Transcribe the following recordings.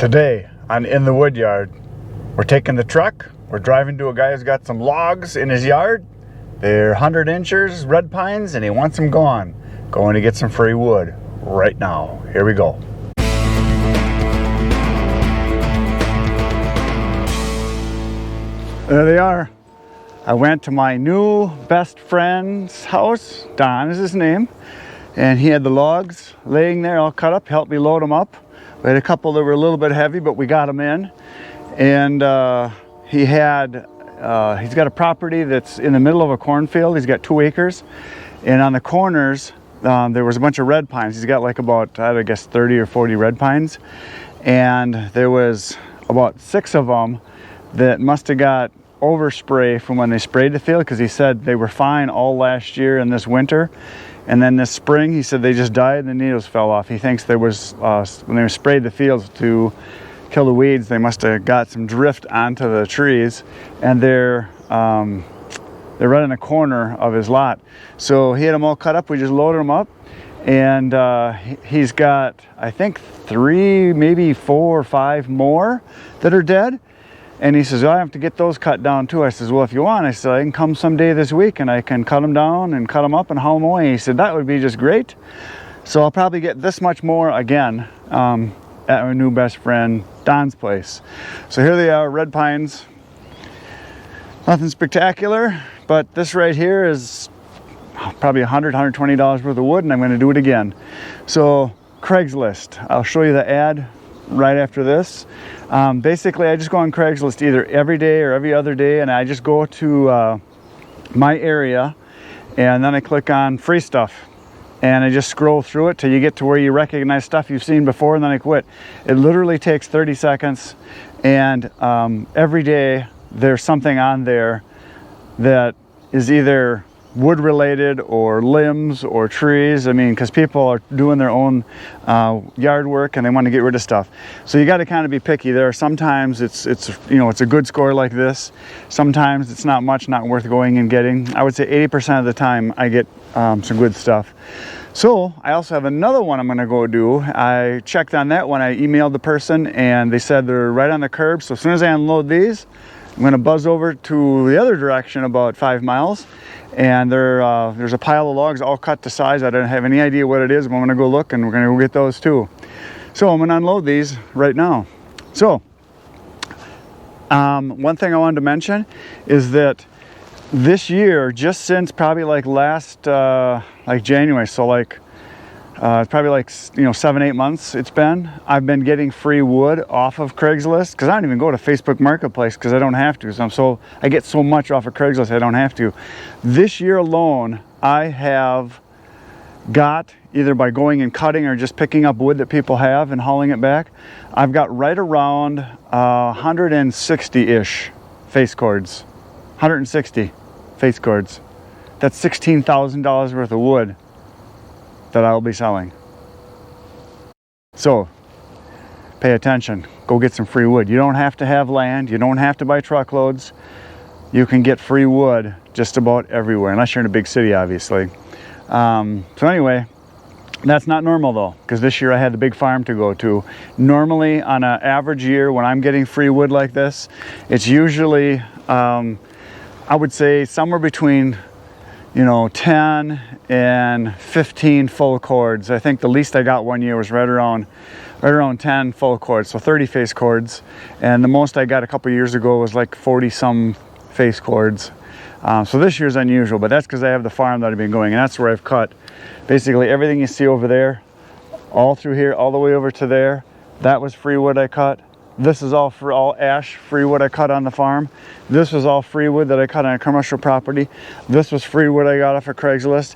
Today on In the Wood Yard, we're taking the truck, we're driving to a guy who's got some logs in his yard. They're 100 inches, red pines, and he wants them gone. Going to get some free wood right now. Here we go. There they are. I went to my new best friend's house. Don is his name. And he had the logs laying there all cut up, helped me load them up. We had a couple that were a little bit heavy, but we got them in. And he's got a property that's in the middle of a cornfield. He's got 2 acres. And on the corners, there was a bunch of red pines. He's got like about, I guess, 30 or 40 red pines. And there was about 6 of them that must have got overspray from when they sprayed the field, because he said they were fine all last year and this winter. And then this spring, he said they just died and the needles fell off. He thinks there was, when they sprayed the fields to kill the weeds, they must have got some drift onto the trees, and they're right in the corner of his lot. So he had them all cut up. We just loaded them up, and he's got, I think, 3, maybe 4 or 5 more that are dead. And he says, well, I have to get those cut down too. I says, well, if you want, I said, I can come someday this week and I can cut them down and cut them up and haul them away. He said, that would be just great. So I'll probably get this much more again at our new best friend Don's place. So here they are, red pines. Nothing spectacular, but this right here is probably $100, $120 worth of wood, and I'm going to do it again. So Craigslist, I'll show you the ad right after this. Basically, I just go on Craigslist either every day or every other day, and I just go to my area, and then I click on free stuff, and I just scroll through it till you get to where you recognize stuff you've seen before, and then I quit. It literally takes 30 seconds, and every day there's something on there that is either wood related or limbs or trees. I mean, because people are doing their own yard work and they want to get rid of stuff. So you got to kind of be picky. There are sometimes it's a good score like this. Sometimes it's not much, not worth going and getting. I would say 80% of the time I get some good stuff. So I also have another one I'm going to go do. I checked on that one. I emailed the person and they said they're right on the curb. So as soon as I unload these, I'm going to buzz over to the other direction about 5 miles. And there's a pile of logs all cut to size. I don't have any idea what it is, but I'm gonna go look and we're gonna go get those too. So I'm gonna unload these right now. So one thing I wanted to mention is that this year, just since probably like last like January, so like it's probably like 7-8 months I've been getting free wood off of Craigslist, because I don't even go to Facebook Marketplace because I don't have to. So I get so much off of Craigslist I don't have to. This year alone, I have got, either by going and cutting or just picking up wood that people have and hauling it back, I've got right around 160-ish face cords. 160 face cords. That's $16,000 worth of wood that I'll be selling. So pay attention, go get some free wood. You don't have to have land, you don't have to buy truckloads. You can get free wood just about everywhere, unless you're in a big city, obviously. So anyway, that's not normal though, because this year I had the big farm to go to. Normally on an average year when I'm getting free wood like this, it's usually I would say somewhere between 10 and 15 full cords. I think the least I got one year was right around 10 full cords, so 30 face cords. And the most I got a couple years ago was like 40 some face cords. So this year's unusual, but that's because I have the farm that I've been going, and that's where I've cut basically everything you see over there, all through here, all the way over to there. That was free wood I cut. This is all ash free wood I cut on the farm. This was all free wood that I cut on a commercial property. This was free wood I got off of Craigslist.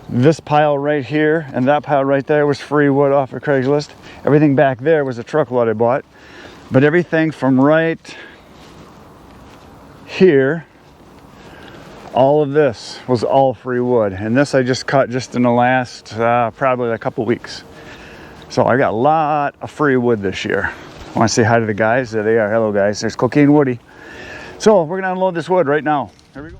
This pile right here and that pile right there was free wood off of Craigslist. Everything back there was a truckload I bought. But everything from right here, all of this was all free wood. And this I just cut just in the last probably a couple weeks. So I got a lot of free wood this year. I want to say hi to the guys. There they are. Hello guys. There's Cocaine Woody. So we're gonna unload this wood right now. Here we go.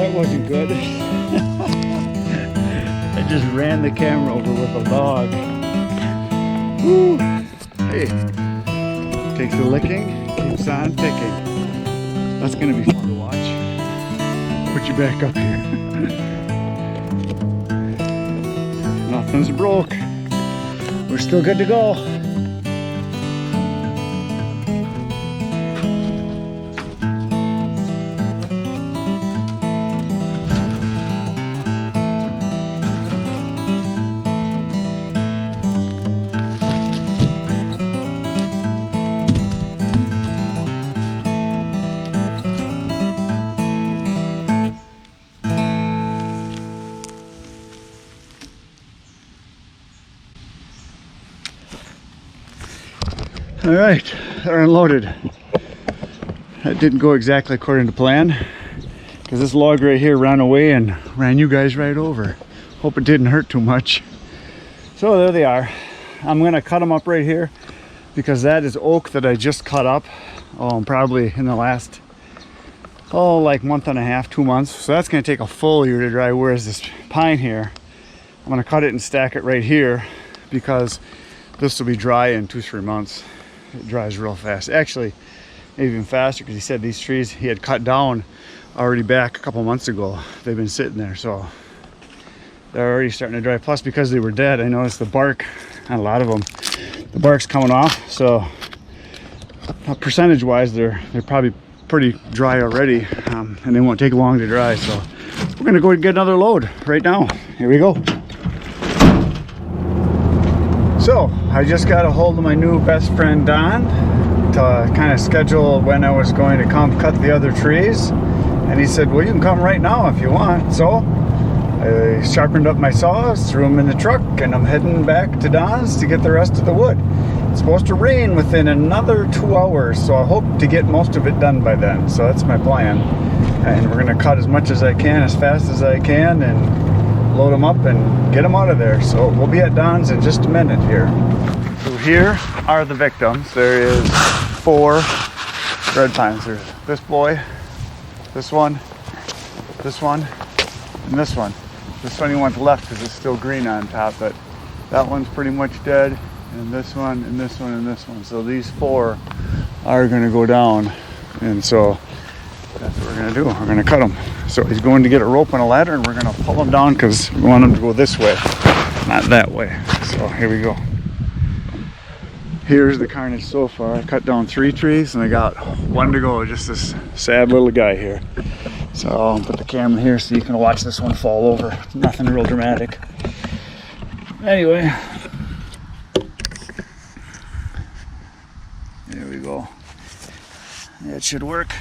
That wasn't good. I just ran the camera over with a log. Woo. Hey, takes a licking, keeps on ticking. That's gonna be fun to watch. Put you back up here. Nothing's broke. We're still good to go. All right, they're unloaded. That didn't go exactly according to plan because this log right here ran away and ran you guys right over. Hope it didn't hurt too much. So there they are. I'm gonna cut them up right here because that is oak that I just cut up probably in the last like month and a half, 2 months. So that's gonna take a full year to dry, whereas this pine here, I'm gonna cut it and stack it right here because this will be dry in 2-3 months. It dries real fast, actually even faster, because he said these trees he had cut down already back a couple months ago. They've been sitting there, so they're already starting to dry. Plus, because they were dead, I noticed the bark on a lot of them, the bark's coming off, so percentage wise they're probably pretty dry already, and they won't take long to dry. So we're gonna go and get another load right now. Here we go. So I just got a hold of my new best friend Don to kind of schedule when I was going to come cut the other trees, and he said, well, you can come right now if you want. So I sharpened up my saws, threw them in the truck, and I'm heading back to Don's to get the rest of the wood. It's supposed to rain within another 2 hours, so I hope to get most of it done by then. So that's my plan, and we're gonna cut as much as I can, as fast as I can, and load them up and get them out of there. So we'll be at Don's in just a minute here. So here are the victims. There is 4 red pines. There's this boy, this one, and this one. This one you want left because it's still green on top, but that one's pretty much dead, and this one, and this one, and this one. So these 4 are gonna go down, and so that's what we're gonna do. We're gonna cut them. So he's going to get a rope and a ladder, and we're gonna pull them down because we want them to go this way, not that way. So here we go. Here's the carnage so far. I cut down 3 trees and I got 1 to go. Just this sad little guy here. So I'll put the camera here so you can watch this one fall over. Nothing real dramatic. Anyway, there we go. That should work.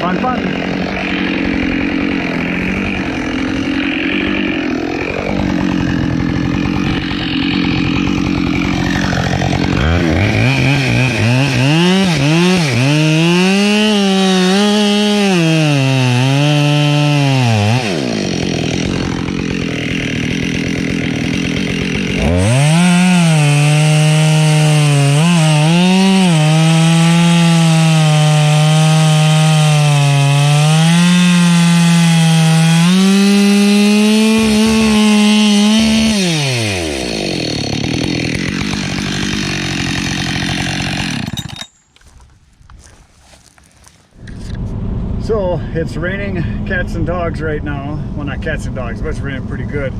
Fun, fun. So it's raining cats and dogs right now. Well, not cats and dogs, but it's raining pretty good.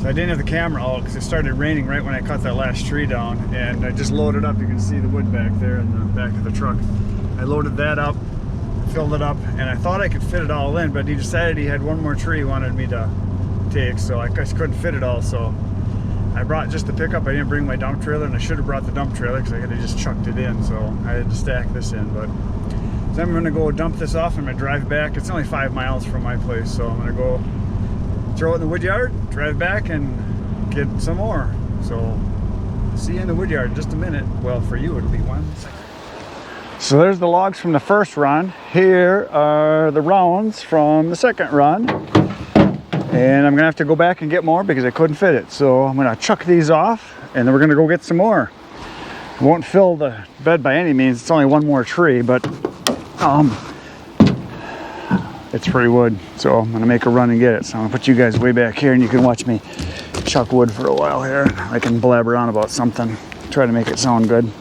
So I didn't have the camera out because it started raining right when I cut that last tree down, and I just loaded up. You can see the wood back there in the back of the truck. I loaded that up, filled it up, and I thought I could fit it all in, but he decided he had one more tree he wanted me to take, so I just couldn't fit it all. So I brought just the pickup. I didn't bring my dump trailer, and I should have brought the dump trailer because I could have just chucked it in, so I had to stack this in. But so I'm gonna go dump this off. I'm gonna drive back. It's only 5 miles from my place, so I'm gonna go throw it in the wood yard, drive back, and get some more. So see you in the wood yard in just a minute. Well, for you it'll be 1 second. So there's the logs from the first run. Here are the rounds from the second run, and I'm gonna have to go back and get more because I couldn't fit it. So I'm gonna chuck these off, and then we're gonna go get some more. I won't fill the bed by any means. It's only one more tree, but it's free wood, so I'm gonna make a run and get it. So I'm gonna put you guys way back here, and you can watch me chuck wood for a while here. I can blabber on about something, try to make it sound good.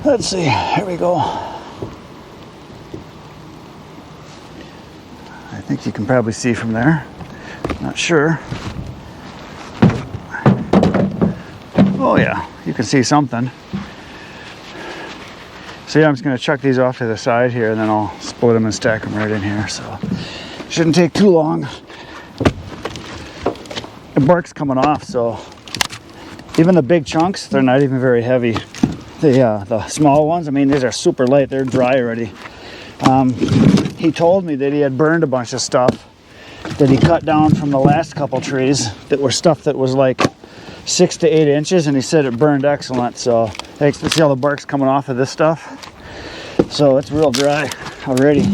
Let's see, here we go. I think you can probably see from there. Not sure. Oh yeah, you can see something. So yeah, I'm just gonna chuck these off to the side here, and then I'll split them and stack them right in here. So shouldn't take too long. The bark's coming off, so even the big chunks, they're not even very heavy. The small ones, I mean, these are super light. They're dry already. He told me that he had burned a bunch of stuff that he cut down from the last couple trees that were stuff that was like 6 to 8 inches, and he said it burned excellent. So thanks to see all the bark's coming off of this stuff. So it's real dry already.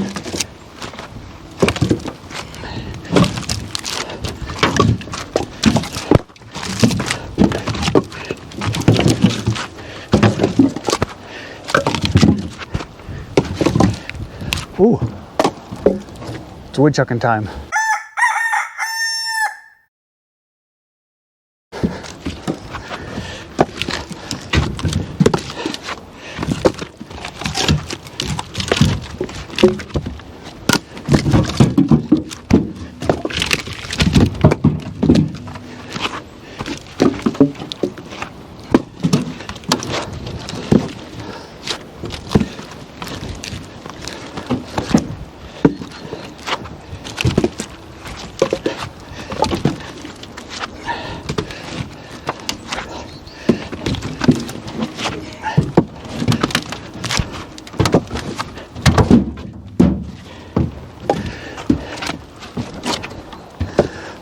Ooh, it's woodchucking time.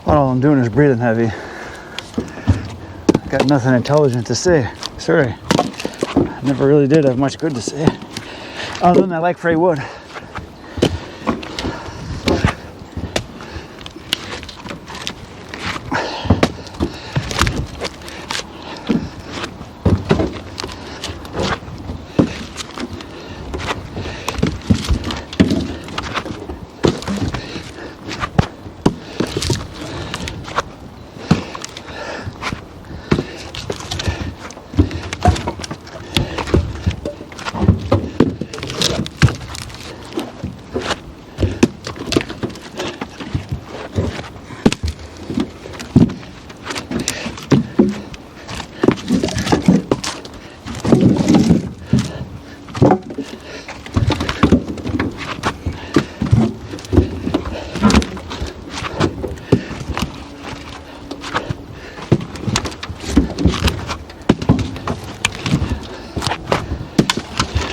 All I'm doing is breathing heavy. Got nothing intelligent to say. Sorry. I never really did have much good to say. Other than I like free wood.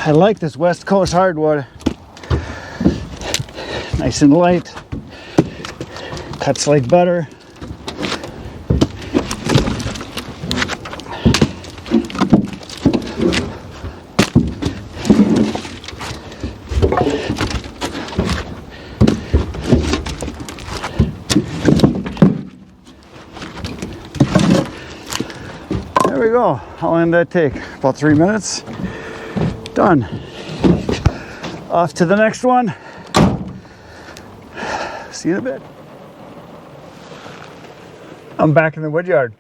I like this West Coast hardwood. nice and light. Cuts like butter. There we go. How long did that take? About 3 minutes. Done. Off to the next one. See you in a bit. I'm back in the wood yard.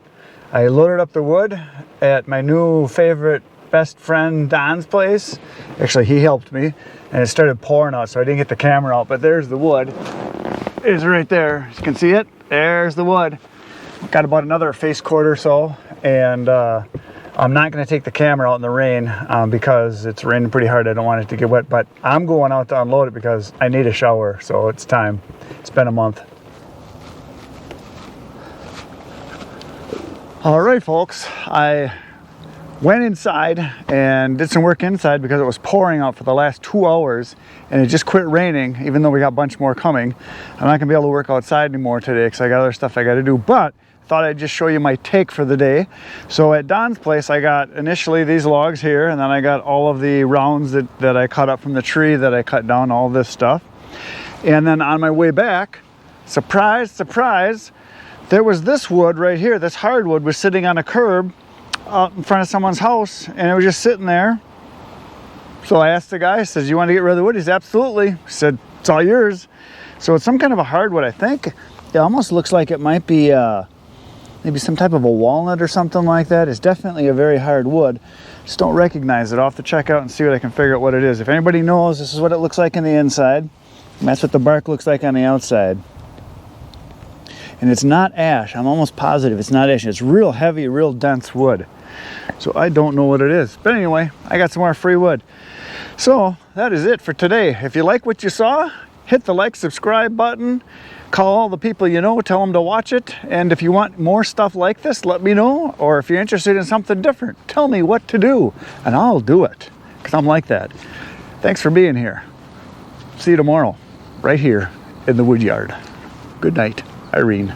I loaded up the wood at my new favorite best friend Don's place. Actually, he helped me, and it started pouring out, so I didn't get the camera out, but there's the wood. It's right there. You can see it. There's the wood. Got about another face cord or so, and I'm not going to take the camera out in the rain because it's raining pretty hard. I don't want it to get wet, but I'm going out to unload it because I need a shower, so it's time. It's been a month. All right, folks, I went inside and did some work inside because it was pouring out for the last 2 hours, and it just quit raining, even though we got a bunch more coming. I'm not going to be able to work outside anymore today because I got other stuff I got to do, but thought I'd just show you my take for the day. So at Don's place, I got initially these logs here, and then I got all of the rounds that I cut up from the tree that I cut down, all this stuff. And then on my way back, surprise, surprise, there was this wood right here. This hardwood was sitting on a curb out in front of someone's house, and it was just sitting there. So I asked the guy, I said, "You want to get rid of the wood?" He said, "Absolutely." He said, "It's all yours." So it's some kind of a hardwood, I think. It almost looks like it might be maybe some type of a walnut or something like that. It's definitely a very hard wood. Just don't recognize it. I'll have to check out and see what I can figure out what it is. If anybody knows, this is what it looks like on the inside. And that's what the bark looks like on the outside. And it's not ash. I'm almost positive it's not ash. It's real heavy, real dense wood. So I don't know what it is. But anyway, I got some more free wood. So that is it for today. If you like what you saw, hit the like, subscribe button. Call all the people you know, tell them to watch it. And if you want more stuff like this, let me know. Or if you're interested in something different, tell me what to do, and I'll do it, because I'm like that. Thanks for being here. See you tomorrow, right here in the wood yard. Good night, Irene.